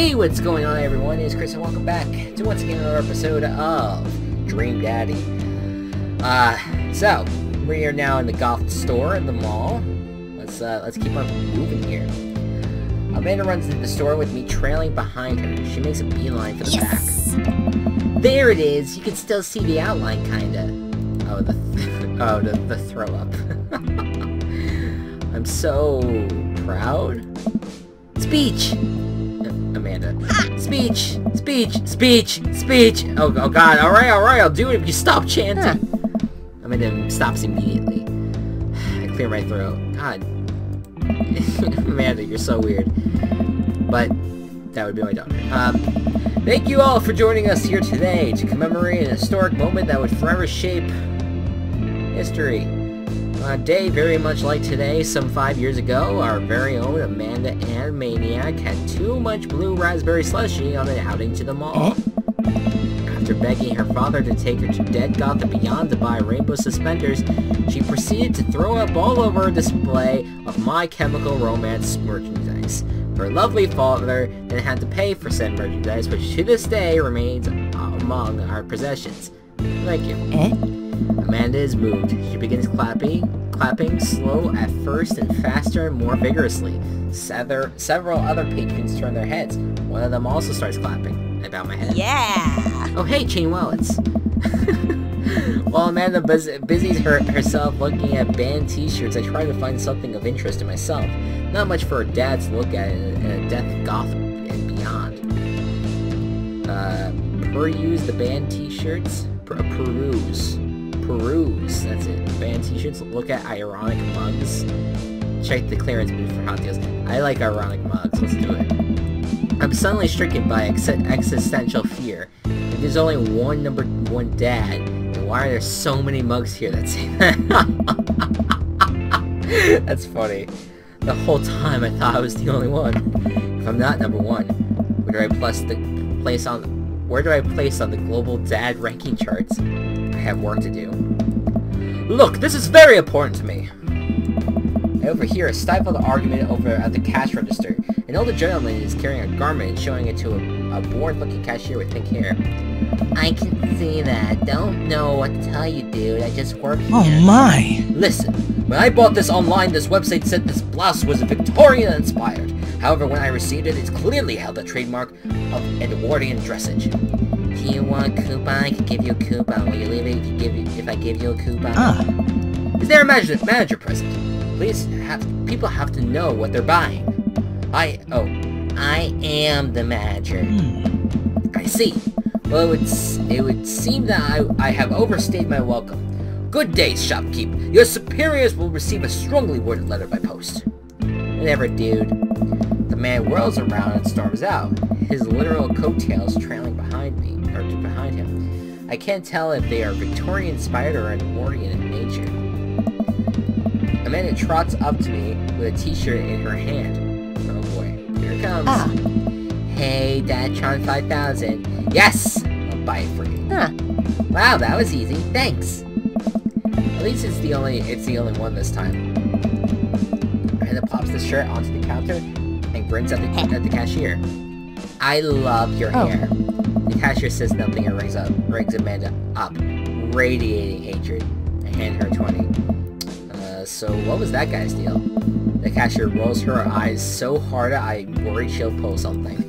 Hey, what's going on everyone? It's Chris and welcome back to once again another episode of Dream Daddy. So we are now in the Goth store in the mall. Let's keep on moving here. Amanda runs into the store with me trailing behind her. She makes a beeline for the back. There it is. You can still see the outline, kinda. Oh, the throw up. I'm so proud. Speech. Amanda. Speech! Speech! Speech! Speech! Oh god, alright, I'll do it if you stop chanting! Amanda stops immediately. I clear my throat. God. Amanda, you're so weird. But, that would be my daughter. Thank you all for joining us here today to commemorate an historic moment that would forever shape history. On a day very much like today, some 5 years ago, our very own Amanda Ann Maniac had too much blue raspberry slushy on an outing to the mall. After begging her father to take her to Dead Goth and Beyond to buy rainbow suspenders, she proceeded to throw up all over a display of My Chemical Romance merchandise. Her lovely father then had to pay for said merchandise, which to this day remains among our possessions. Thank you. Amanda is moved. She begins clapping slow at first and faster and more vigorously. Several other patrons turn their heads. One of them also starts clapping. I bow my head. Yeah! Oh hey, chain wallets. While Amanda busies herself looking at band t-shirts, I try to find something of interest in myself. Not much for her dad to look at in a Death Goth and Beyond. Peruse the band t-shirts. Peruse, that's it. Band t-shirts, look at ironic mugs. Check the clearance bin for hot deals. I like ironic mugs, let's do it. I'm suddenly stricken by existential fear. If there's only one number one dad, then why are there so many mugs here that say that? That's funny. The whole time I thought I was the only one. If I'm not number one, where do I place on the global dad ranking charts? I have work to do. Look, this is very important to me. I overhear a stifled argument over at the cash register. An older gentleman is carrying a garment and showing it to a bored-looking cashier with pink hair. I can see that. Don't know what to tell you, dude. I just work here. Oh my! Listen, when I bought this online, this website said this blouse was Victorian-inspired. However, when I received it, it's clearly held a trademark of Edwardian dressage. Do you want a coupon? I can give you a coupon. Will you leave it if I give you a coupon? Is there a manager present? Please, people have to know what they're buying. I am the manager. I see. Well, it would seem that I have overstayed my welcome. Good day, shopkeep. Your superiors will receive a strongly worded letter by post. Whatever, dude. The man whirls around and storms out, his literal coattails trailing behind him. I can't tell if they are Victorian-inspired or Edwardian in nature. Amanda trots up to me with a t-shirt in her hand. Oh boy, here it comes. Hey, Dadtron 5000. Yes! I'll buy it for you. Wow, that was easy. Thanks. At least it's the only one this time. Amanda pops the shirt onto the counter and grins at the cashier. I love your hair. The cashier says nothing and rings Amanda up, radiating hatred. I hand her 20. So what was that guy's deal? The cashier rolls her eyes so hard I worry she'll pull something.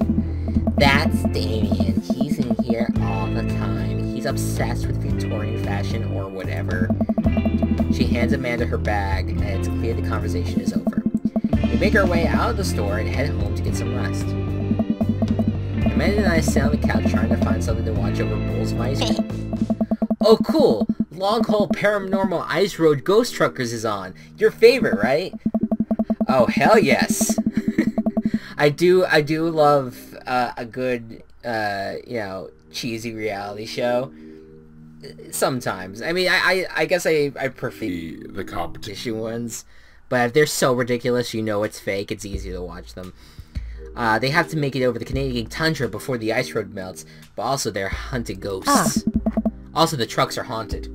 That's Damien. He's in here all the time. He's obsessed with Victorian fashion or whatever. She hands Amanda her bag, and it's clear the conversation is over. We make our way out of the store and head home to get some rest. Amanda and I sit on the couch trying to find something to watch over bowls of ice cream. Oh cool! Long Haul Paranormal Ice Road Ghost Truckers is on. Your favorite, right? Oh hell yes! I do love a good cheesy reality show. Sometimes. I mean, I guess I prefer the competition ones, but if they're so ridiculous, you know it's fake. It's easy to watch them. They have to make it over the Canadian tundra before the ice road melts, but also they're hunted ghosts. Also, the trucks are haunted.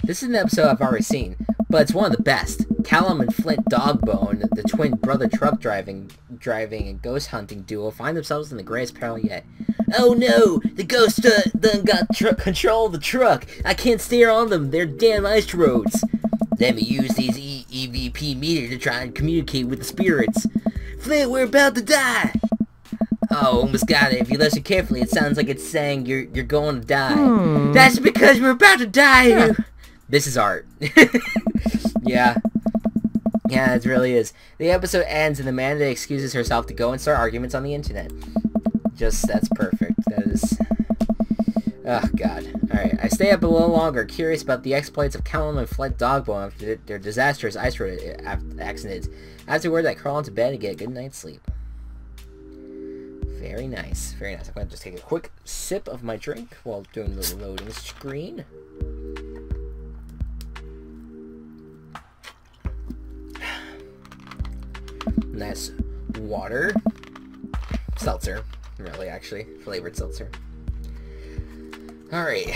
This is an episode I've already seen, but it's one of the best. Callum and Flint Dogbone, the twin brother truck driving driving and ghost hunting duo find themselves in the greatest peril yet. Oh no! The ghost done got control of the truck! I can't steer on them, they're damn ice roads! Let me use these EVP meter to try and communicate with the spirits. Flint, we're about to die! Oh, almost got it. If you listen carefully, it sounds like it's saying you're going to die. That's because we're about to die! Yeah. This is art. Yeah. Yeah, it really is. The episode ends and Amanda excuses herself to go and start arguments on the internet. That's perfect. That is... Oh, God. Alright, I stay up a little longer, curious about the exploits of Callum and Flint Dogbone after their disastrous ice road accidents. Afterward, I crawl into bed and get a good night's sleep. Very nice. Very nice. I'm going to just take a quick sip of my drink while doing the loading screen. Nice water. Seltzer. Really, actually. Flavored seltzer. Alright.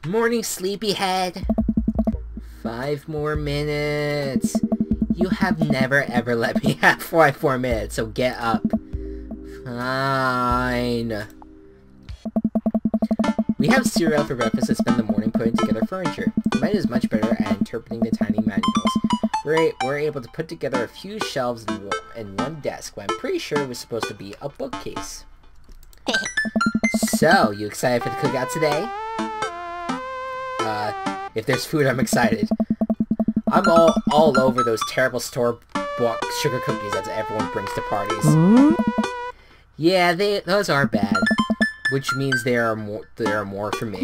Morning, sleepyhead. 5 more minutes. You have never ever let me have 5 more minutes, so get up. Fine. We have cereal for breakfast and spend the morning putting together furniture. Mine is much better at interpreting the tiny manuals. We're able to put together a few shelves and one desk, but I'm pretty sure it was supposed to be a bookcase. So, you excited for the cookout today? If there's food, I'm excited. I'm all over those terrible store-bought sugar cookies that everyone brings to parties. Yeah, those are bad. Which means there are more for me.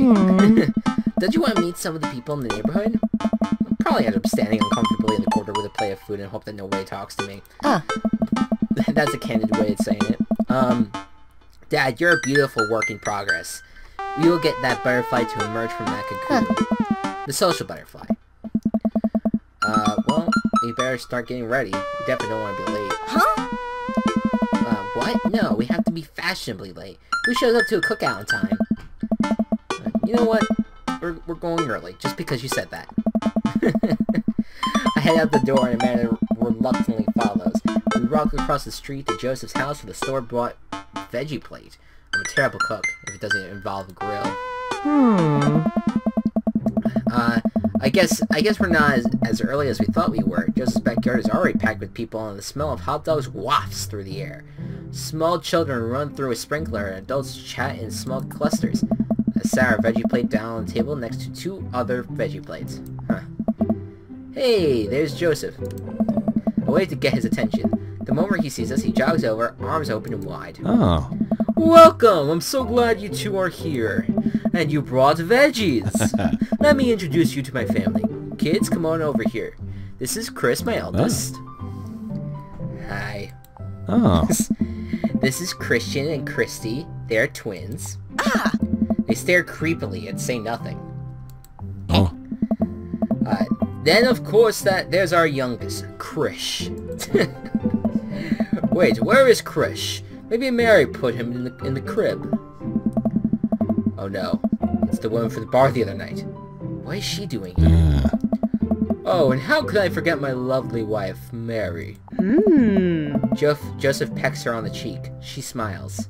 Don't you want to meet some of the people in the neighborhood? I'll probably end up standing uncomfortably in the corner with a plate of food and hope that nobody talks to me. That's a candid way of saying it. Dad, you're a beautiful work in progress. We will get that butterfly to emerge from that cocoon. The social butterfly. Well, we better start getting ready. We definitely don't want to be late. What? No, we have to be fashionably late. Who shows up to a cookout on time? You know what? We're going early, just because you said that. I head out the door and Amanda reluctantly follows. We walk across the street to Joseph's house with a store-bought veggie plate. I'm a terrible cook, if it doesn't involve a grill. I guess we're not as early as we thought we were. Joseph's backyard is already packed with people and the smell of hot dogs wafts through the air. Small children run through a sprinkler and adults chat in small clusters. I set our veggie plate down on the table next to 2 other veggie plates. Hey, there's Joseph. I wait to get his attention. The moment he sees us, he jogs over, arms open and wide. Oh. Welcome! I'm so glad you 2 are here. And you brought veggies! Let me introduce you to my family. Kids, come on over here. This is Chris, my eldest. Hi. Oh. This is Christian and Christy. They're twins. They stare creepily and say nothing. Oh. Then, of course, there's our youngest, Krish. Wait, where is Krish? Maybe Mary put him in the crib. Oh no, it's the woman from the bar the other night. What is she doing here? Oh, and how could I forget my lovely wife, Mary? Joseph pecks her on the cheek. She smiles.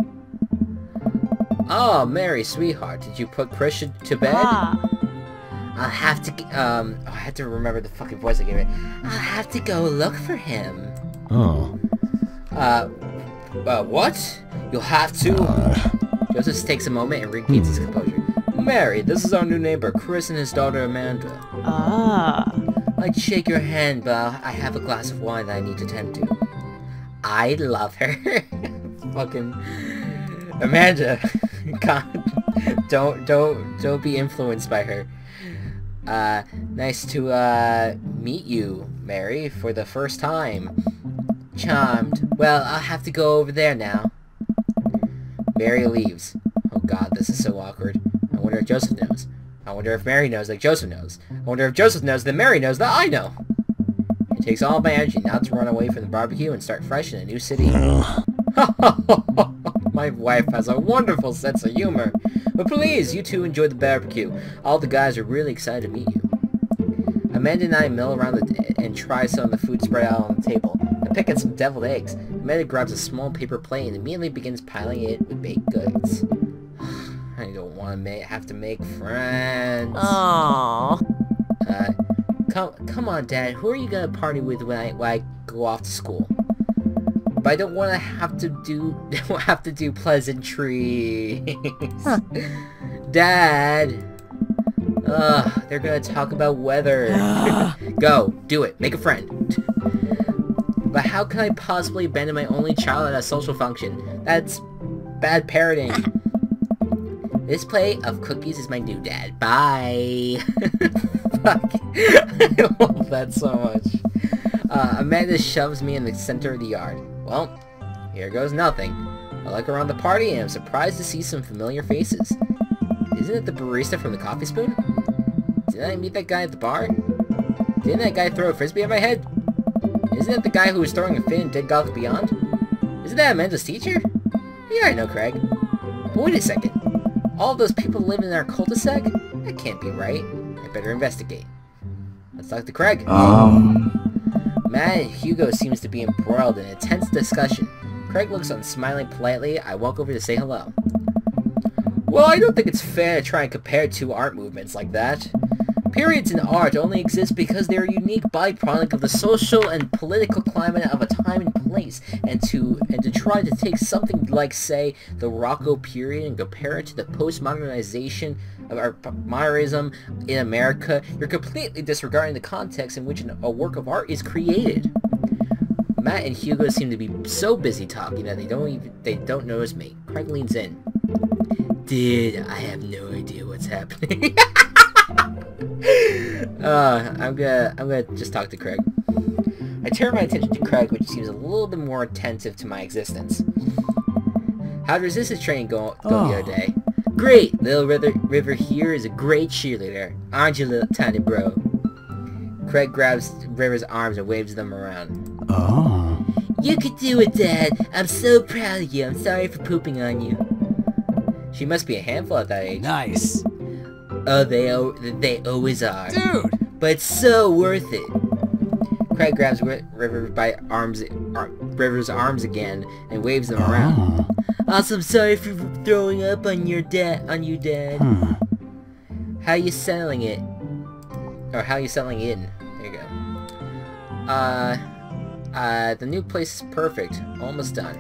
Oh, Mary, sweetheart, did you put Krish to bed? I'll have to, I had to remember the fucking voice I gave it. I'll have to go look for him. Oh. What? You'll have to? Joseph takes a moment and regains his composure. Mary, this is our new neighbor, Chris and his daughter Amanda. I'd shake your hand, but I have a glass of wine that I need to tend to. I love her. Fucking Amanda. God, don't be influenced by her. Nice to meet you, Mary, for the first time. Charmed. Well, I'll have to go over there now. Mary leaves. Oh god, this is so awkward. I wonder if Joseph knows. I wonder if Mary knows like Joseph knows. I wonder if Joseph knows that Mary knows that I know. It takes all my energy not to run away from the barbecue and start fresh in a new city. My wife has a wonderful sense of humor. But please, you two enjoy the barbecue. All the guys are really excited to meet you. Amanda and I mill around and try some of the food spread out on the table. I pick at some deviled eggs. Amanda grabs a small paper plate and immediately begins piling it with baked goods. I don't want to have to make friends. Aww. Come on, Dad. Who are you gonna party with when I go off to school? But I don't want to have to do pleasantries. Huh. Dad. They're gonna talk about weather. Go, do it. Make a friend. But how can I possibly abandon my only child at a social function? That's bad parenting. This plate of cookies is my new dad. Bye. Fuck. I love that so much. Amanda shoves me in the center of the yard. Well, here goes nothing. I look around the party and I'm surprised to see some familiar faces. Isn't it the barista from the Coffee Spoon? Didn't I meet that guy at the bar? Didn't that guy throw a frisbee at my head? Isn't it the guy who was throwing a fit in Dead Gothic Beyond? Isn't that Amanda's teacher? Yeah, I know Craig. But wait a second. All of those people live in our cul-de-sac? That can't be right. I better investigate. Let's talk to Craig. Matt and Hugo seems to be embroiled in a tense discussion. Craig looks on, smiling politely. I walk over to say hello. Well, I don't think it's fair to try and compare two art movements like that. Periods in art only exist because they are a unique byproduct of the social and political climate of a time and place, and to try to take something like, say, the Rococo period and compare it to the postmodernization of modernism in America, you're completely disregarding the context in which a work of art is created. Matt and Hugo seem to be so busy talking that they don't notice me. Craig leans in. Dude, I have no idea what's happening. I'm gonna just talk to Craig. I turn my attention to Craig, which seems a little bit more attentive to my existence. How does this train go the other day? Great! Little River here is a great cheerleader. Aren't you, little tiny bro? Craig grabs River's arms and waves them around. Oh. You could do it, Dad! I'm so proud of you. I'm sorry for pooping on you. She must be a handful at that age. Nice. Oh, they always are. Dude! But it's so worth it. Craig grabs River's arms again and waves them around. Also, I'm sorry for throwing up on you, Dad. How you settling it? Or how you settling in? There you go. The new place is perfect. Almost done.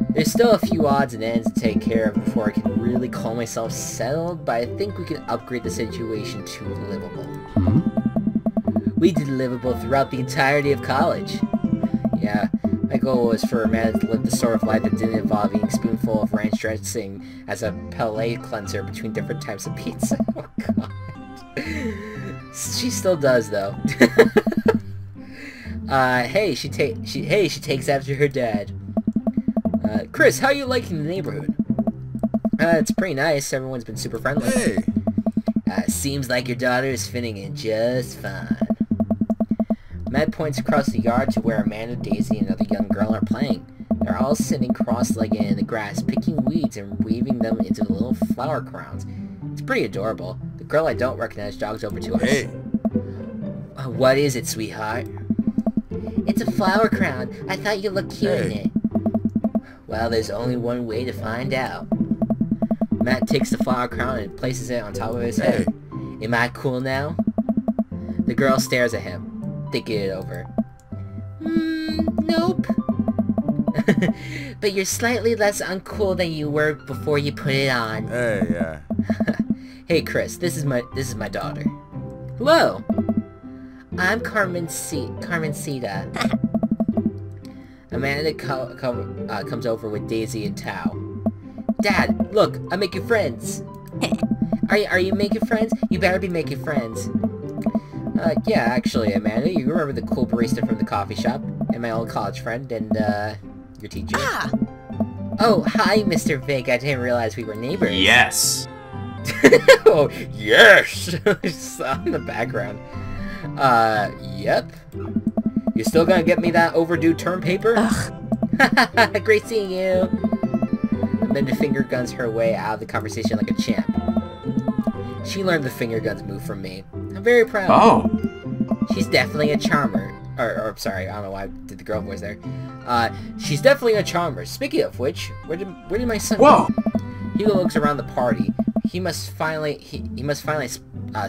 There's still a few odds and ends to take care of before I can really call myself settled, but I think we can upgrade the situation to livable. We did livable throughout the entirety of college. Yeah, my goal was for Amanda to live the sort of life that didn't involve eating a spoonful of ranch dressing as a palate cleanser between different types of pizza. Oh god. She still does though. Hey, she takes after her dad. Chris, how are you liking the neighborhood? It's pretty nice. Everyone's been super friendly. Hey! Seems like your daughter is fitting in just fine. Matt points across the yard to where Amanda, Daisy, and another young girl are playing. They're all sitting cross-legged in the grass, picking weeds and weaving them into little flower crowns. It's pretty adorable. The girl I don't recognize jogs over to us. Hey! What is it, sweetheart? It's a flower crown. I thought you looked cute in it. Well, there's only one way to find out. Matt takes the flower crown and places it on top of his head. Am I cool now? The girl stares at him, thinking it over. Nope. But you're slightly less uncool than you were before you put it on. Hey, Hey, Chris, this is my daughter. Hello. I'm Carmen Sita. Amanda comes over with Daisy and Tao. Dad, look, I'm making friends. Are you making friends? You better be making friends. Yeah, actually, Amanda, you remember the cool barista from the coffee shop, and my old college friend, and, your teacher? Ah! Oh, hi, Mr. Vic. I didn't realize we were neighbors. Yes! Oh, yes! In the background. Yep. You still gonna get me that overdue term paper? Ugh. Great seeing you. Amanda finger guns her way out of the conversation like a champ. She learned the finger guns move from me. I'm very proud. Oh. She's definitely a charmer. Or sorry, I don't know why I did the girl voice there. She's definitely a charmer. Speaking of which, where did my son Whoa. go? Hugo looks around the party. He must finally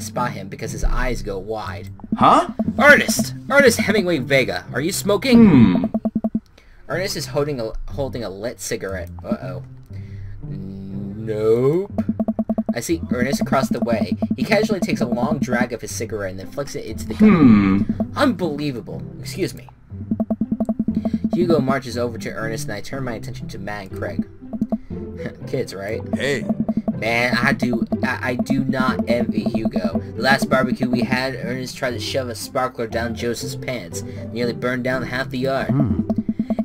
spot him because his eyes go wide. Huh? Ernest Hemingway Vega, are you smoking? Hmm. Ernest is holding a lit cigarette. Uh-oh. Nope. I see Ernest across the way. He casually takes a long drag of his cigarette and then flicks it into the gun. Unbelievable. Excuse me. Hugo marches over to Ernest and I turn my attention to Matt and Craig. Kids, right? Hey. Man, I do not envy Hugo. The last barbecue we had, Ernest tried to shove a sparkler down Joseph's pants. Nearly burned down half the yard.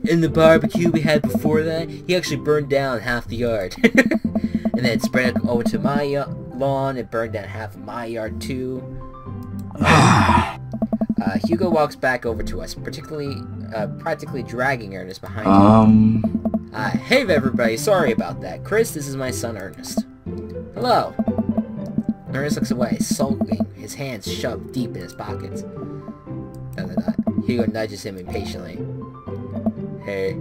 In the barbecue we had before that, he actually burned down half the yard. And then it spread over to my lawn and burned down half of my yard too. Hugo walks back over to us, practically dragging Ernest behind him. Hey everybody, sorry about that. Chris, this is my son Ernest. Hello. Ernest looks away, sulking, his hands shoved deep in his pockets. Hugo nudges him impatiently. Hey.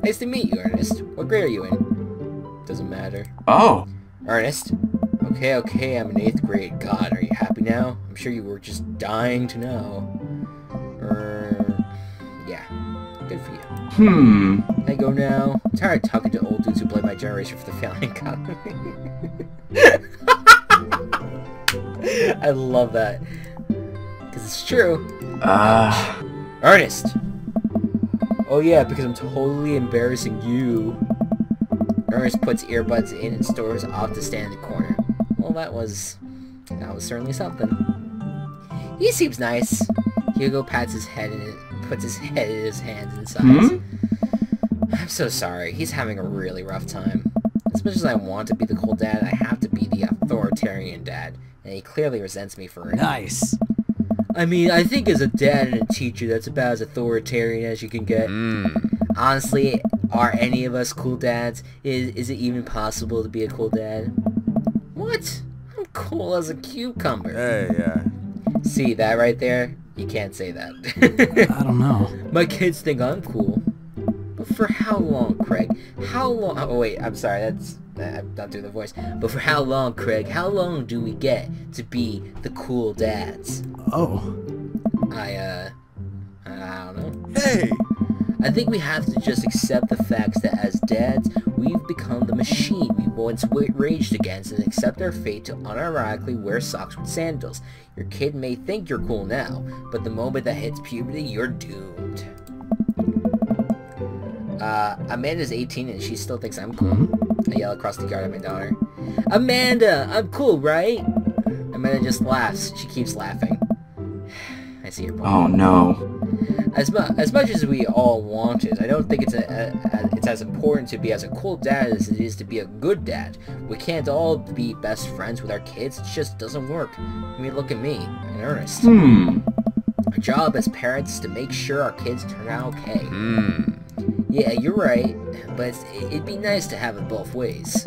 Nice to meet you, Ernest. What grade are you in? Doesn't matter. Oh. Ernest. Okay, I'm in 8th grade. God, are you happy now? I'm sure you were just dying to know. Yeah. Good for you. Can I go now? I'm tired of talking to old dudes who blame my generation for the failing economy. I love that. Because it's true. Ernest! Oh yeah, because I'm totally embarrassing you. Ernest puts earbuds in and storms off to stand in the corner. Well, that was certainly something. He seems nice. Hugo pats his head and puts his head in his hands and sighs. I'm so sorry. He's having a really rough time. As much as I want to be the cool dad, I have to be the authoritarian dad, and he clearly resents me for it. Nice. I mean, I think as a dad and a teacher, that's about as authoritarian as you can get. Honestly, are any of us cool dads? Is it even possible to be a cool dad? What? I'm cool as a cucumber. Hey, yeah. See that right there? You can't say that. I don't know. My kids think I'm cool. But for how long, Craig? How long? Oh wait, I'm sorry. I'm not doing the voice. But for how long, Craig? How long do we get to be the cool dads? Oh. I don't know. Hey! I think we have to just accept the facts that as dads, we've become the machine we once raged against and accept our fate to unironically wear socks with sandals. Your kid may think you're cool now, but the moment that hits puberty, you're doomed. Amanda's 18 and she still thinks I'm cool. I yell across the yard at my daughter. Amanda, I'm cool, right? Amanda just laughs. She keeps laughing. I see your point. Oh no. As much as we all want it, I don't think it's as important to be as a cool dad as it is to be a good dad. We can't all be best friends with our kids. It just doesn't work. I mean, look at me, in earnest. Our job as parents is to make sure our kids turn out okay. Yeah, you're right, but it'd be nice to have it both ways.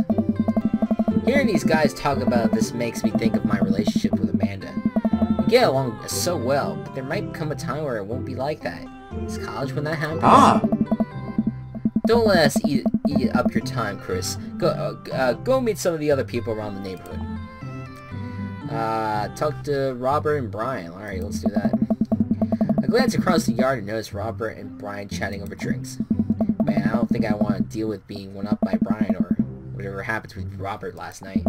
Hearing these guys talk about this makes me think of my relationship with Amanda. We get along so well, but there might come a time where it won't be like that. Is college when that happens? Don't let us eat up your time, Chris. Go meet some of the other people around the neighborhood. Talk to Robert and Brian. Alright, let's do that. I glance across the yard and notice Robert and Brian chatting over drinks. Man, I don't think I want to deal with being one up by Brian or whatever happened with Robert last night.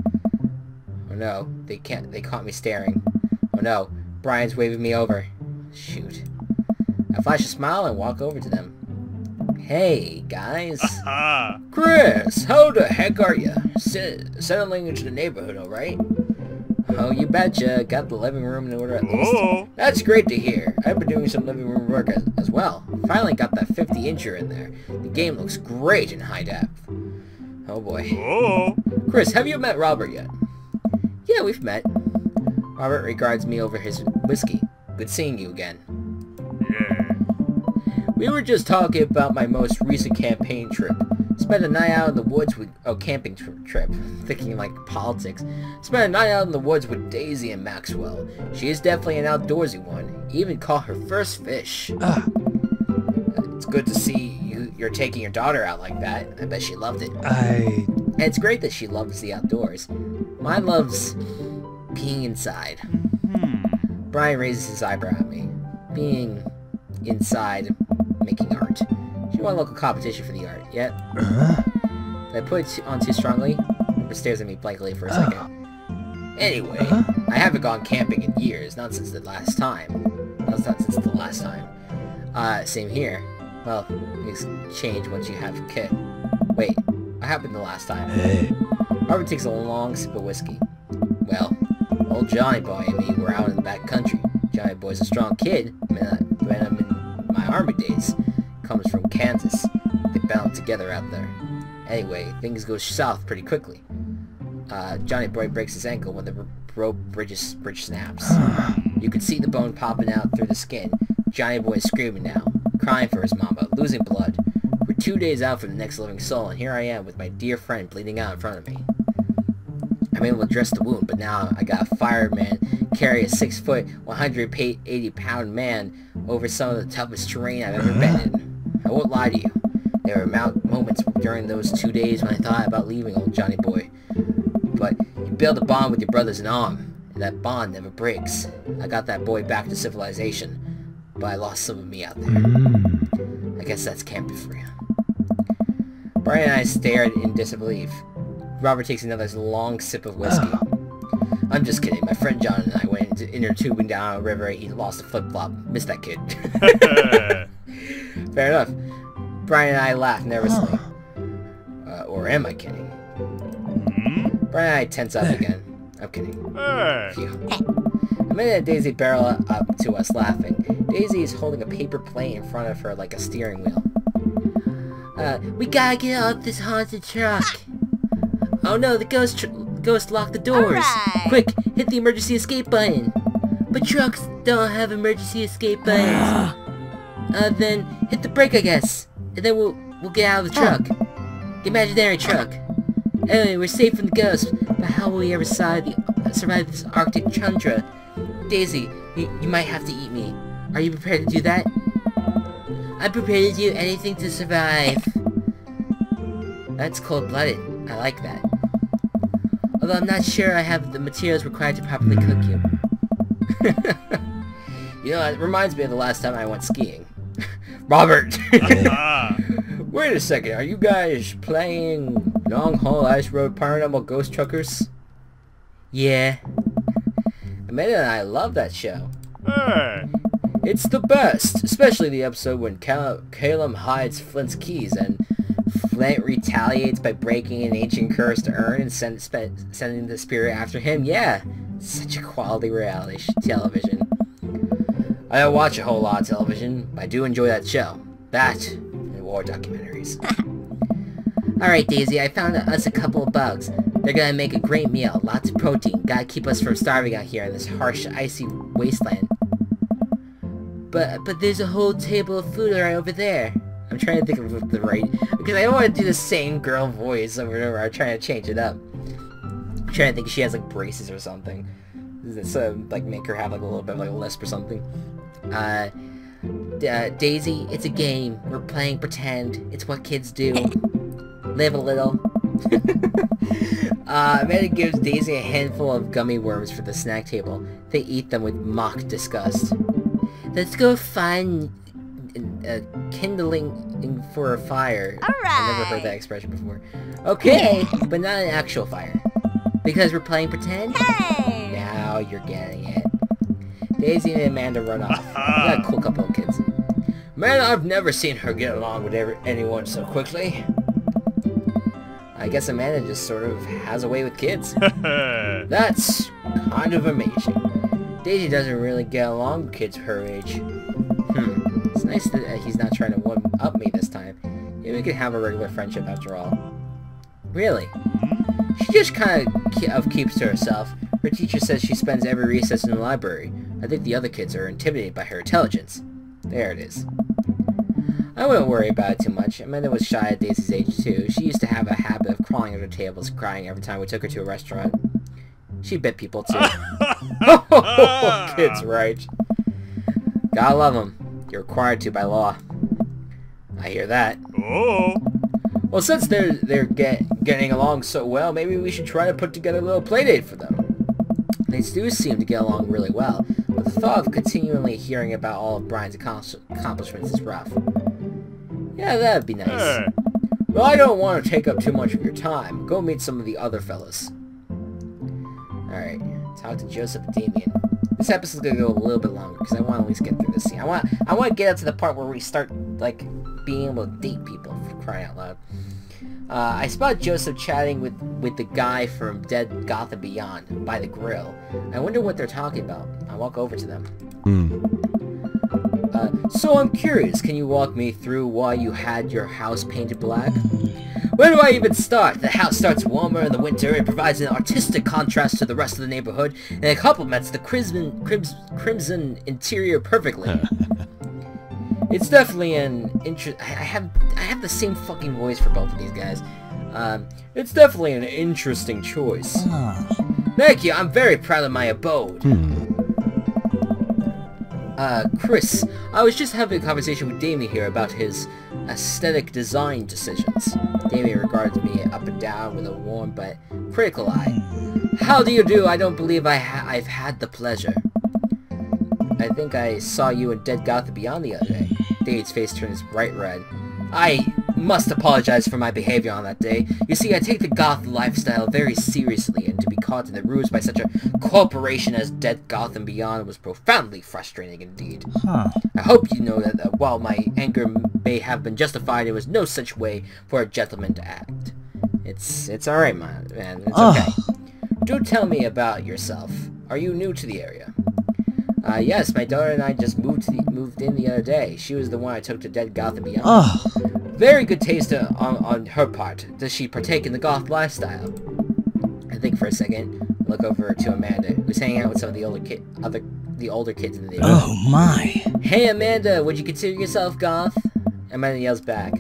Oh no, they caught me staring. Oh no, Brian's waving me over. Shoot. I flash a smile and walk over to them. Hey, guys. Chris, how the heck are you? Settling into the neighborhood, alright? Oh, you betcha. Got the living room in order at least. That's great to hear. I've been doing some living room work as well. Finally got that 50-incher in there. The game looks great in high def. Oh boy. Chris, have you met Robert yet? Yeah, we've met. Robert regards me over his whiskey. Good seeing you again. Yeah. We were just talking about my most recent campaign trip. Spend a night out in the woods with... Oh, camping trip. Thinking like politics. Spend a night out in the woods with Daisy and Maxwell. She is definitely an outdoorsy one. Even caught her first fish. It's good to see you're taking your daughter out like that. I bet she loved it. And it's great that she loves the outdoors. Mine loves being inside. Brian raises his eyebrow at me. Being inside, making art. She won a local competition for the art, yet. Did I put it on too strongly? Amber stares at me blankly for a second. Anyway, I haven't gone camping in years, not since the last time. That's not since the last time. Same here. Well, things change once you have a kid. Wait, what happened the last time? Robert takes a long sip of whiskey. Well, old Johnny Boy and me were out in the back country. Johnny Boy's a strong kid. When I'm in my army days. Comes from Kansas. They bound together out there. Anyway, things go south pretty quickly. Johnny Boy breaks his ankle when the bridge snaps. You can see the bone popping out through the skin. Johnny Boy's screaming now, crying for his mama, losing blood. We're 2 days out from the next living soul, and here I am with my dear friend bleeding out in front of me. I'm able to dress the wound, but now I got a fireman carry a 6-foot, 180-pound man over some of the toughest terrain I've ever been in. I won't lie to you. There were moments during those 2 days when I thought about leaving old Johnny Boy. But you build a bond with your brothers in arm, and that bond never breaks. I got that boy back to civilization, but I lost some of me out there. I guess that's camping for you. Brian and I stared in disbelief. Robert takes another long sip of whiskey. I'm just kidding. My friend John and I went inner tubing down a river. He lost a flip-flop. Missed that kid. Fair enough. Brian and I laughed nervously. Or am I kidding? Brian and I tense up again. I'm kidding. Phew. A minute and Daisy barrel up to us laughing. Daisy is holding a paper plane in front of her like a steering wheel. We gotta get off this haunted truck. Oh no, the ghost locked the doors. Right. Quick, hit the emergency escape button. But trucks don't have emergency escape buttons. Then hit the brake, I guess. And then we'll get out of the truck. The imaginary truck. Anyway, we're safe from the ghost. But how will we ever survive this Arctic tundra? Daisy, you might have to eat me. Are you prepared to do that? I'm prepared to do anything to survive. That's cold-blooded. I like that. Although I'm not sure I have the materials required to properly cook you. You know, it reminds me of the last time I went skiing. Robert! Wait a second, are you guys playing Long Haul Ice Road Paranormal Ghost Truckers? Yeah. Amanda and I love that show. It's the best, especially the episode when Calum hides Flint's keys and Flint retaliates by breaking an ancient cursed urn and sending the spirit after him. Yeah, such a quality reality television. I don't watch a whole lot of television, but I do enjoy that show. That and war documentaries. Alright, Daisy, I found us a couple of bugs. They're gonna make a great meal, lots of protein. Gotta keep us from starving out here in this harsh, icy wasteland. But there's a whole table of food right over there. I'm trying to think of the right... Because I don't want to do the same girl voice over and over. I'm trying to change it up. I'm trying to think if she has, like, braces or something. So, like, make her have, like, a little bit of, like, a lisp or something. Daisy, it's a game. We're playing pretend. It's what kids do. Live a little. Amanda gives Daisy a handful of gummy worms for the snack table. They eat them with mock disgust. Let's go find kindling for a fire. All right. I've never heard that expression before. Okay, but not an actual fire. Because we're playing pretend? Hey! Now you're getting it. Daisy and Amanda run off. We got a cool couple of kids. Man, I've never seen her get along with anyone so quickly. I guess Amanda just sort of has a way with kids. That's kind of amazing. Daisy doesn't really get along with kids her age. It's nice that he's not trying to one-up me this time. Maybe we could have a regular friendship after all. Really? She just kind of keeps to herself. Her teacher says she spends every recess in the library. I think the other kids are intimidated by her intelligence. There it is. I wouldn't worry about it too much. Amanda was shy at Daisy's age, too. She used to have a habit of crawling under tables, crying every time we took her to a restaurant. She bit people, too. Kids, right. Gotta love them. You're required to by law. I hear that. Oh. Well, since they're getting along so well, maybe we should try to put together a little playdate for them. They do seem to get along really well, but the thought of continually hearing about all of Brian's accomplishments is rough. Yeah, that'd be nice. Hey. Well, I don't want to take up too much of your time. Go meet some of the other fellas. Alright, talk to Joseph and Damien. This episode's gonna go a little bit longer, because I want to at least get through this scene. I want to get up to the part where we start, like, being able to date people, for crying out loud. I spot Joseph chatting with the guy from Dead Gotham Beyond by the grill. I wonder what they're talking about. I walk over to them. So I'm curious, can you walk me through why you had your house painted black? Where do I even start? The house starts warmer in the winter, it provides an artistic contrast to the rest of the neighborhood, and it complements the crimson interior perfectly. It's definitely an I have the same fucking voice for both of these guys. It's definitely an interesting choice. Thank you, I'm very proud of my abode. Chris, I was just having a conversation with Damien here about his aesthetic design decisions. Damien regards me up and down with a warm but critical eye. How do you do? I don't believe I've had the pleasure. I think I saw you in Dead Gotham Beyond the other day. David's face turns bright red. I must apologize for my behavior on that day. You see, I take the goth lifestyle very seriously, and to be caught in the ruse by such a corporation as Dead Gotham Beyond was profoundly frustrating indeed. I hope you know that while my anger may have been justified, it was no such way for a gentleman to act. It's alright, man. It's okay. Do tell me about yourself. Are you new to the area? Yes, my daughter and I just moved in the other day. She was the one I took to Dead Gotham Beyond. Very good taste on her part. Does she partake in the goth lifestyle? I think for a second. Look over to Amanda, who's hanging out with some of the older kids in the neighborhood. Oh my! Hey Amanda, would you consider yourself goth? Amanda yells back.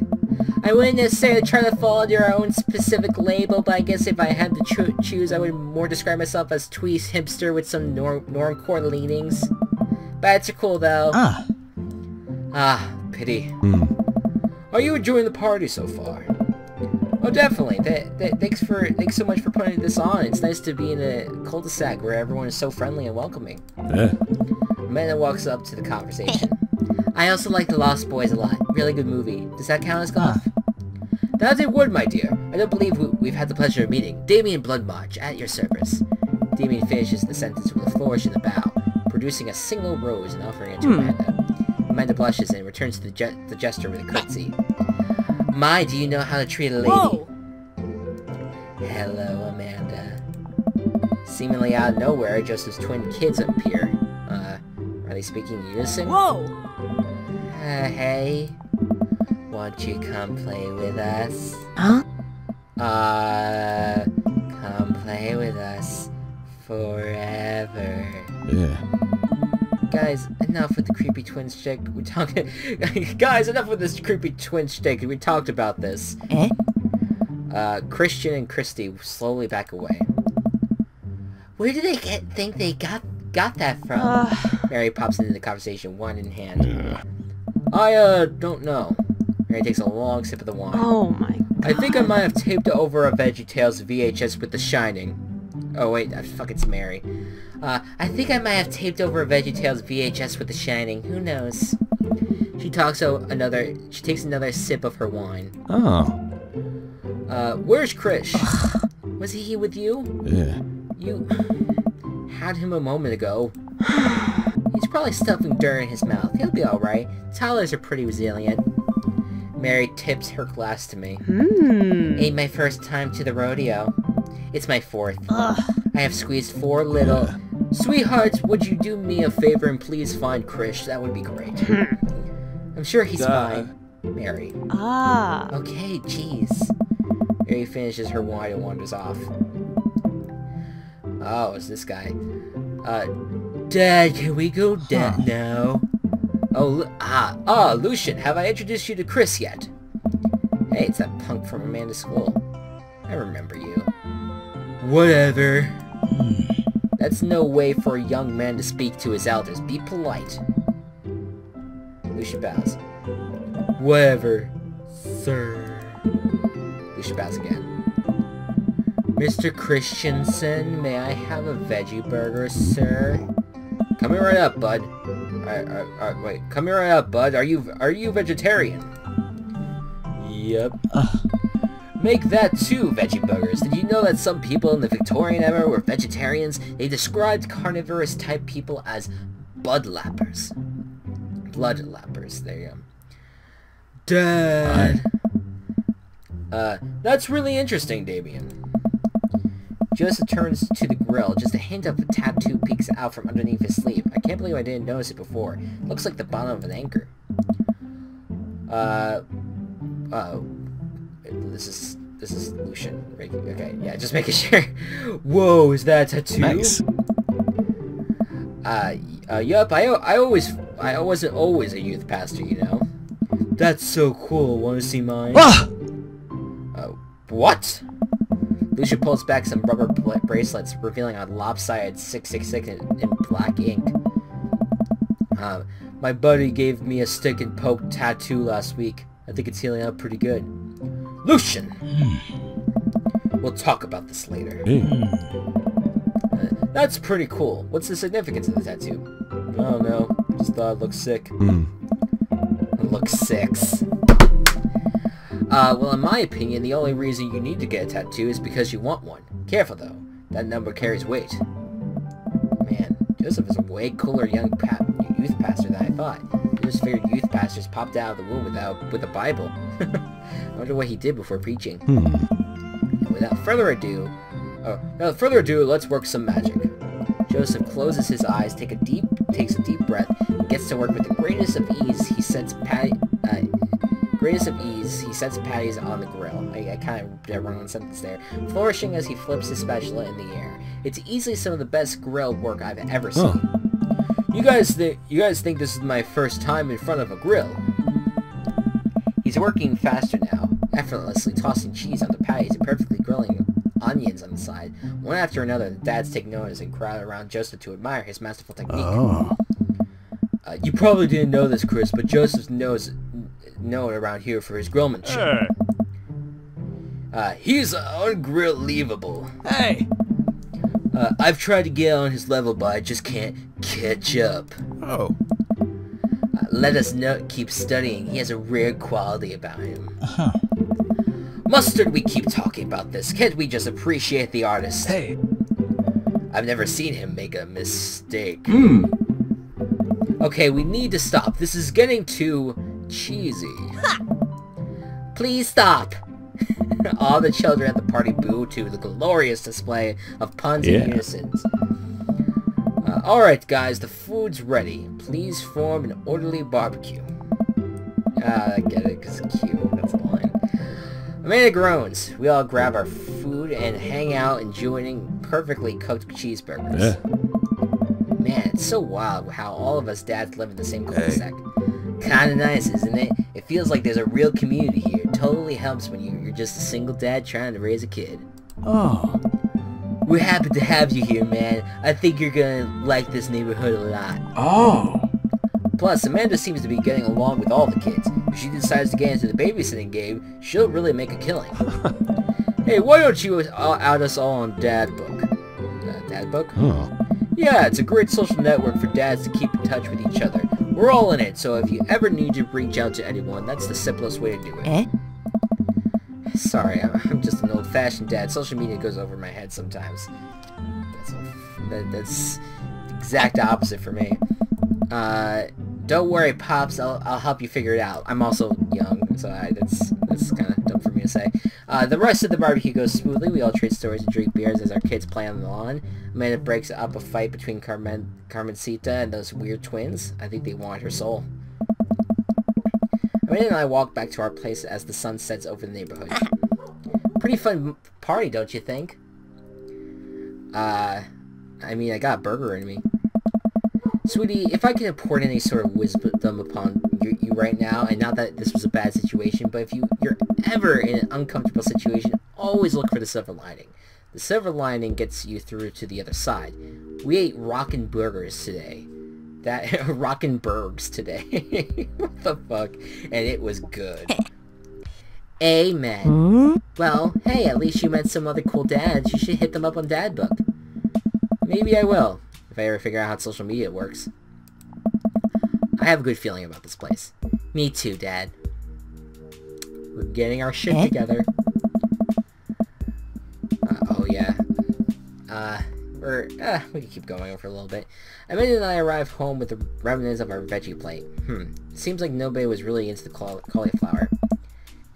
I wouldn't necessarily try to fall under our own specific label, but I guess if I had to choose, I would more describe myself as tweez hipster with some normcore leanings. Bats are cool though. Pity. Are you enjoying the party so far? Oh, definitely. Thanks so much for putting this on. It's nice to be in a cul-de-sac where everyone is so friendly and welcoming. Amanda walks up to the conversation. I also like The Lost Boys a lot. Really good movie. Does that count as goth? That it would, my dear. I don't believe we've had the pleasure of meeting. Damien Bloodmarch, at your service. Damien finishes the sentence with a flourish and a bow, producing a single rose and offering it to Amanda. Amanda blushes and returns to the gesture with a curtsy. My, do you know how to treat a lady? Whoa. Hello, Amanda. Seemingly out of nowhere, Joseph's twin kids appear. Are they speaking unison? Whoa! Hey. Won't you come play with us? Huh? Come play with us forever. Yeah. Guys, enough with the creepy twin shtick. Guys, enough with this creepy twin shtick. We talked about this. Christian and Christy slowly back away. Where do they think they got that from? Mary pops into the conversation, wine in hand. I don't know. Mary takes a long sip of the wine. Oh my god. I think I might have taped over a VeggieTales VHS with The Shining. Oh wait, fuck, it's Mary. I think I might have taped over a VeggieTales VHS with The Shining. Who knows? She takes another sip of her wine. Where's Krish? Was he with you? Yeah. You had him a moment ago. He's probably stuffing dirt in his mouth. He'll be alright. Toddlers are pretty resilient. Mary tips her glass to me. Ain't my first time to the rodeo. It's my fourth. I have squeezed 4 little... Sweethearts, would you do me a favor and please find Krish? That would be great. I'm sure he's fine. Mary. Okay, jeez. Mary finishes her wine and wanders off. Oh, it's this guy. Dad, can we go now? Lucian, have I introduced you to Chris yet? Hey, it's that punk from Amanda's school. I remember you. Whatever. That's no way for a young man to speak to his elders. Be polite. Lucian bows. Whatever, sir. Lucian bows again. Mr. Christensen, may I have a veggie burger, sir? Coming right up, bud. Wait, coming right up, bud. Are you vegetarian? Yep. Make that 2 veggie burgers. Did you know that some people in the Victorian era were vegetarians? They described carnivorous type people as bloodlappers. Bloodlappers, there you go. Dad! That's really interesting, Damien. Joseph turns to the grill. Just a hint of a tattoo peeks out from underneath his sleeve. I can't believe I didn't notice it before. Looks like the bottom of an anchor. This is Lucian. Okay, yeah, just making sure. Whoa, is that a tattoo? Nice. Yup, I wasn't always a youth pastor, you know. That's so cool. Want to see mine? Ah! What? Lucian pulls back some rubber bracelets, revealing a lopsided 666 in black ink. My buddy gave me a stick and poke tattoo last week. I think it's healing up pretty good. Lucian! We'll talk about this later. That's pretty cool. What's the significance of the tattoo? I don't know. Just thought it looked sick. It looks 6. Well, in my opinion, the only reason you need to get a tattoo is because you want one. Careful, though. That number carries weight. Man, Joseph is a way cooler young youth pastor than I thought. I just figured youth pastors popped out of the womb with a Bible. I wonder what he did before preaching. And without further ado, let's work some magic. Joseph closes his eyes, takes a deep breath, and gets to work with the greatest of ease. He sets patties on the grill. I kind of did a wrong sentence there. Flourishing as he flips his spatula in the air. It's easily some of the best grill work I've ever seen. You guys think this is my first time in front of a grill? He's working faster now, effortlessly tossing cheese on the patties and perfectly grilling onions on the side. One after another, the dads take notice and crowd around Joseph to admire his masterful technique. You probably didn't know this, Chris, but Joseph known around here for his grillmanship. He's ungrill-leavable. Hey! I've tried to get on his level, but I just can't catch up. Let us keep studying. He has a rare quality about him. Mustard, we keep talking about this. Can't we just appreciate the artist? Hey! I've never seen him make a mistake. Okay, we need to stop. This is getting too cheesy. Please stop. All the children at the party boo to the glorious display of puns and unisons. Alright guys, the food's ready. Please form an orderly barbecue. I get it, because it's cute. That's the line. Amanda groans. We all grab our food and hang out enjoying perfectly cooked cheeseburgers. Man, it's so wild how all of us dads live in the same cul-de-sac. Kinda nice, isn't it? It feels like there's a real community here. It totally helps when you're just a single dad trying to raise a kid. We're happy to have you here, man. I think you're gonna like this neighborhood a lot. Plus, Amanda seems to be getting along with all the kids. If she decides to get into the babysitting game, she'll really make a killing. Hey, why don't you out us all on Dad Book? Dad Book? Yeah, it's a great social network for dads to keep in touch with each other. We're all in it, so if you ever need to reach out to anyone, that's the simplest way to do it. Sorry, I'm just an old-fashioned dad. Social media goes over my head sometimes. That's the exact opposite for me. Don't worry, Pops. I'll help you figure it out. I'm also young, so that's kind of dumb for me to say. The rest of the barbecue goes smoothly. We all trade stories and drink beers as our kids play on the lawn. Amanda breaks up a fight between Carmencita and those weird twins. I think they wanted her soul. Amanda and I walk back to our place as the sun sets over the neighborhood. Pretty fun party, don't you think? I mean, I got a burger in me. Sweetie, if I can import any sort of wisdom upon you right now, and not that this was a bad situation, but if you're ever in an uncomfortable situation, always look for the silver lining. The silver lining gets you through to the other side. We ate rockin' burgers today. Rockin' burgers today. What the fuck? And it was good. Amen. Well, hey, at least you met some other cool dads. You should hit them up on Dadbook. Maybe I will, if I ever figure out how social media works. I have a good feeling about this place. Me too, Dad. We're getting our shit together. Oh yeah. We can keep going for a little bit. Amanda and I arrived home with the remnants of our veggie plate. Seems like nobody was really into the cauliflower.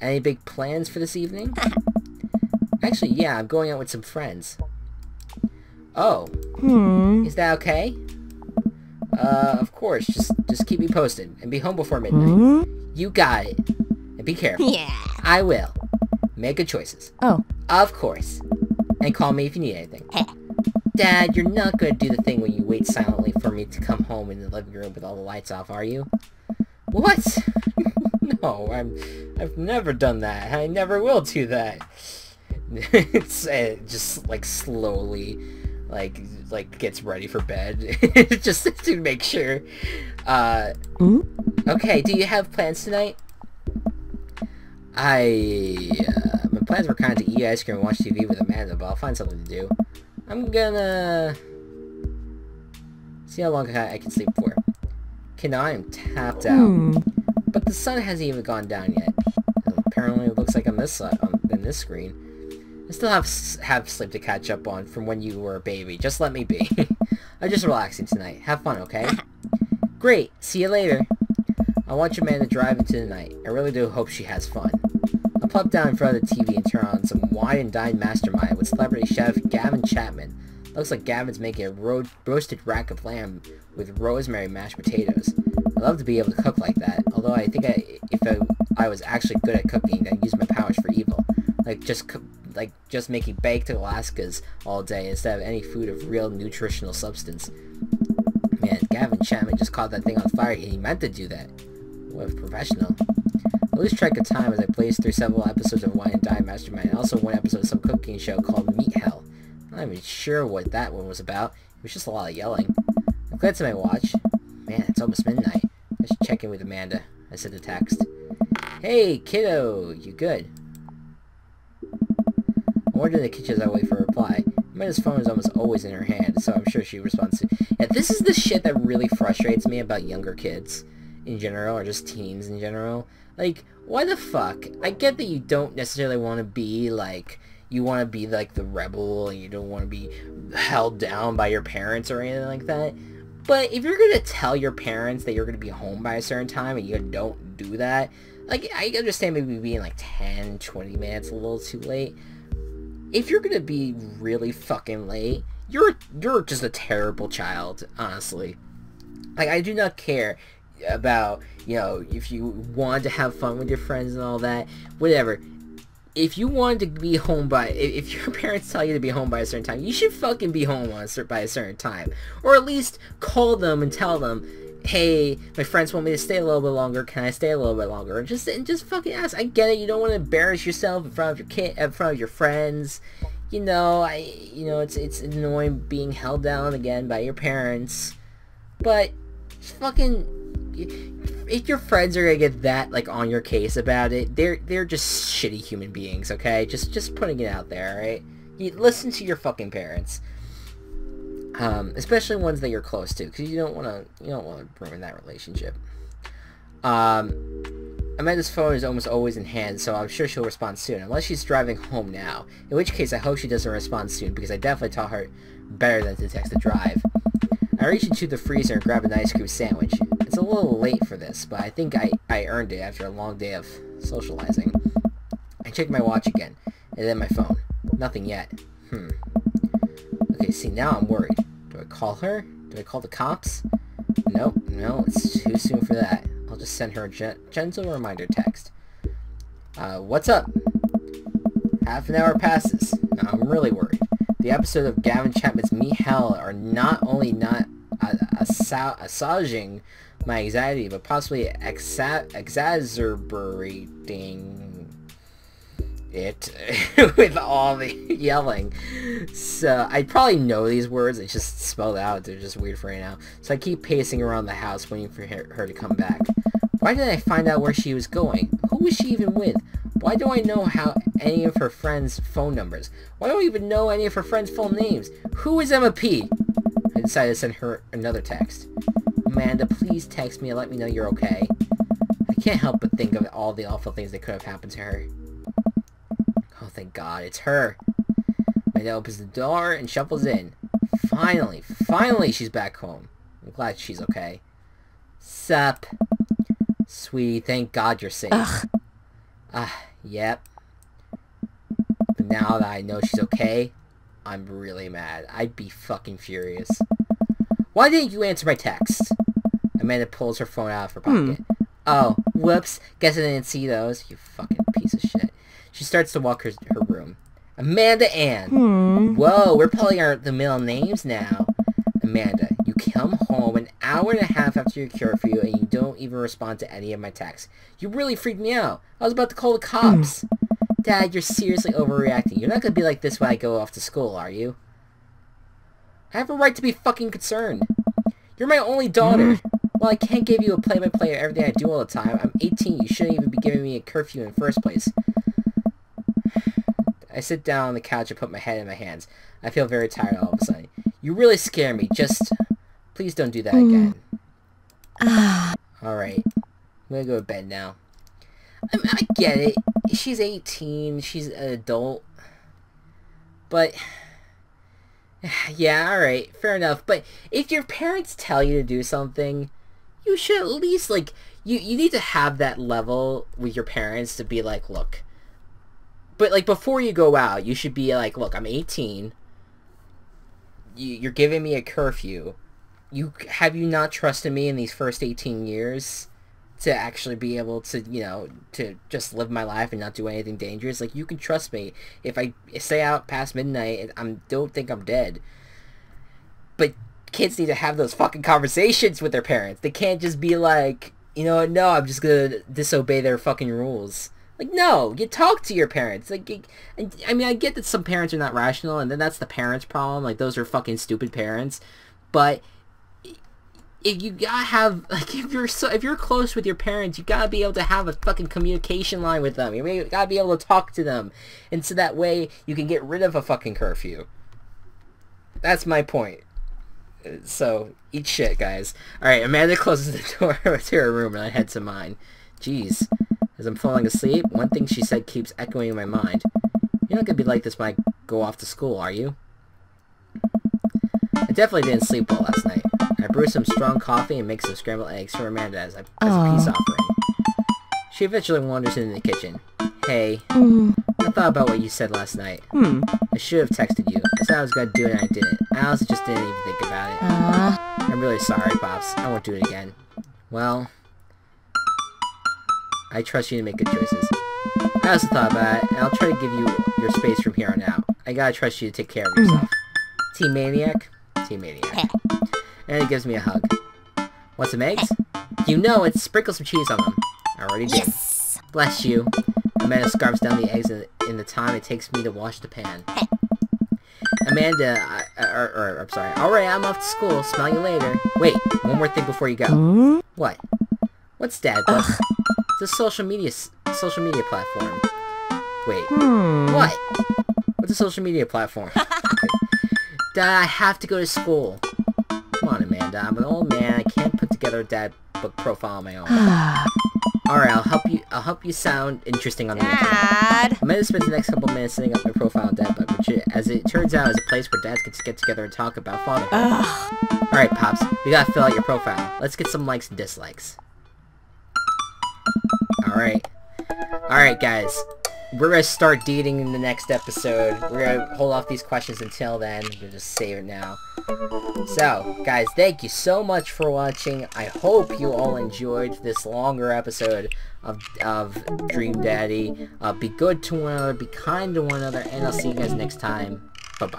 Any big plans for this evening? Actually, yeah, I'm going out with some friends. Oh. Is that okay? Of course. Just keep me posted. And be home before midnight. You got it. And be careful. Yeah. I will. Make good choices. Oh. Of course. And call me if you need anything. Dad, you're not gonna do the thing where you wait silently for me to come home in the living room with all the lights off, are you? What? No, I've never done that. I never will do that. It's just like slowly, like gets ready for bed, just to make sure. Okay, do you have plans tonight? My plans were kind of to eat ice cream and watch TV with Amanda, but I'll find something to do. I'm gonna see how long I can sleep for. I am tapped out. But the sun hasn't even gone down yet. Apparently it looks like on this screen. I still have sleep to catch up on from when you were a baby. Just let me be. I'm just relaxing tonight. Have fun, okay? Great. See you later. I want your man to drive into the night. I really do hope she has fun. I'll plop down in front of the TV and turn on some wine and dine mastermind with celebrity chef Gavin Chapman. Looks like Gavin's making a roasted rack of lamb with rosemary mashed potatoes. I'd love to be able to cook like that, although I think if I was actually good at cooking, I'd use my powers for evil. Like just making baked Alaskas all day instead of any food of real nutritional substance. Man, Gavin Chapman just caught that thing on fire and he meant to do that. What a professional. I lose track of time as I blaze through several episodes of Wine and Dine Mastermind and also one episode of some cooking show called Meat Hell. I'm not even sure what that one was about. It was just a lot of yelling. I glanced at my watch. Man, it's almost midnight. I should check in with Amanda. I sent a text. Hey, kiddo, you good? I wandered in the kitchen as I wait for a reply. Amanda's phone is almost always in her hand, so I'm sure she responds to... Yeah, this is the shit that really frustrates me about younger kids in general, or just teens in general. Like, why the fuck? I get that you don't necessarily want to be, like... You want to be, like, the rebel, and you don't want to be held down by your parents or anything like that. But if you're going to tell your parents that you're going to be home by a certain time and you don't do that, like, I understand maybe being like 10, 20 minutes a little too late. If you're going to be really fucking late, you're just a terrible child, honestly. Like, I do not care about, you know, if you want to have fun with your friends and all that, whatever. If you want to be home by, if your parents tell you to be home by a certain time, you should fucking be home by a certain time. Or at least call them and tell them, hey, my friends want me to stay a little bit longer, can I stay a little bit longer? And just fucking ask. I get it, you don't want to embarrass yourself in front of in front of your friends. You know, it's annoying being held down again by your parents. But, fucking... If your friends are gonna get that, like, on your case about it, they're just shitty human beings, okay? Just putting it out there, alright? You listen to your fucking parents. Especially ones that you're close to, because you don't wanna ruin that relationship. Amanda's phone is almost always in hand, so I'm sure she'll respond soon, unless she's driving home now. In which case, I hope she doesn't respond soon, because I definitely taught her better than to text to drive. I reached into the freezer and grabbed an ice cream sandwich. It's a little late for this, but I think I earned it after a long day of socializing. I checked my watch again, and then my phone. Nothing yet. Okay, see, now I'm worried. Do I call her? Do I call the cops? Nope, no, it's too soon for that. I'll just send her a gentle reminder text. What's up? Half an hour passes. Now I'm really worried. The episodes of Gavin Chapman's Meat Hell are not only not assuaging my anxiety, but possibly exacerbating it with all the yelling. So I probably know these words, it's just spelled out, they're just weird for right now. So I keep pacing around the house waiting for her to come back. Why didn't I find out where she was going? Who was she even with? Why do I know any of her friends' phone numbers? Why don't I even know any of her friends' full names? Who is Emma P? I decided to send her another text. Amanda, please text me and let me know you're okay. I can't help but think of all the awful things that could have happened to her. Oh, thank God, it's her. Amanda opens the door and shuffles in. Finally she's back home. I'm glad she's okay. Sup? Sweetie, thank God you're safe. Yep. But now that I know she's okay, I'm really mad. I'd be fucking furious. Why didn't you answer my text? Amanda pulls her phone out of her pocket. Oh, whoops. Guess I didn't see those. You fucking piece of shit. She starts to walk her room. Amanda Ann. Whoa, we're pulling out the middle names now. Amanda, you come home an hour and a half after your curfew and you don't even respond to any of my texts. You really freaked me out. I was about to call the cops. Dad, you're seriously overreacting. You're not gonna be like this when I go off to school, are you? I have a right to be fucking concerned. You're my only daughter. Well, I can't give you a play-by-play of everything I do all the time. I'm 18. You shouldn't even be giving me a curfew in the first place. I sit down on the couch and put my head in my hands. I feel very tired all of a sudden. You really scare me. Just, please don't do that again. Alright. I'm gonna go to bed now. I get it. She's 18. She's an adult. But, yeah, alright. Fair enough. But if your parents tell you to do something, you should at least, like, you need to have that level with your parents to be like, look. But, like, before you go out, you should be like, look, I'm 18. You're giving me a curfew. Have you not trusted me in these first 18 years to actually be able to, you know, to just live my life and not do anything dangerous? Like, you can trust me. If I stay out past midnight, I don't think I'm dead. But kids need to have those fucking conversations with their parents. They can't just be like, you know what, no, I'm just gonna disobey their fucking rules. Like, no, you talk to your parents. Like, I mean, I get that some parents are not rational, and then that's the parents' problem. Like, those are fucking stupid parents. But if you gotta have, like, if you're close with your parents, you gotta be able to have a fucking communication line with them. You gotta be able to talk to them, and so that way you can get rid of a fucking curfew. That's my point. So, eat shit, guys. Alright, Amanda closes the door to her room, and I head to mine. Jeez. As I'm falling asleep, one thing she said keeps echoing in my mind. You're not gonna be like this when I go off to school, are you? I definitely didn't sleep well last night. I brewed some strong coffee and make some scrambled eggs for Amanda as a peace offering. She eventually wanders into the kitchen. Hey, I thought about what you said last night. I should have texted you. I said I was gonna do it and I didn't. I also just didn't even think about it. I'm really sorry, Pops. I won't do it again. Well, I trust you to make good choices. I also thought about it, and I'll try to give you your space from here on out. I gotta trust you to take care of yourself. Team Maniac? Team Maniac. And he gives me a hug. Want some eggs? You know it. Sprinkle some cheese on them. I already did. Yes. Bless you. Amanda scarfs down the eggs in the time it takes me to wash the pan. Amanda, I'm sorry. Alright, I'm off to school. Smell you later. Wait, one more thing before you go. What? What's Dad Book? It's a social media platform. Wait, what? What's a social media platform? Dad, I have to go to school. Come on, Amanda. I'm an old man. I can't put together a Dad Book profile on my own. Alright, I'll help you sound interesting on the internet. Amanda spends the next couple minutes setting up my profile on Dad Book, which, as it turns out, is a place where dads get together and talk about fatherhood. Alright, Pops. We gotta fill out your profile. Let's get some likes and dislikes. Alright, guys. We're gonna start dating in the next episode. We're gonna hold off these questions until then. We'll just save it now. So, guys, thank you so much for watching. I hope you all enjoyed this longer episode of Dream Daddy. Be good to one another, be kind to one another, and I'll see you guys next time. Bye-bye.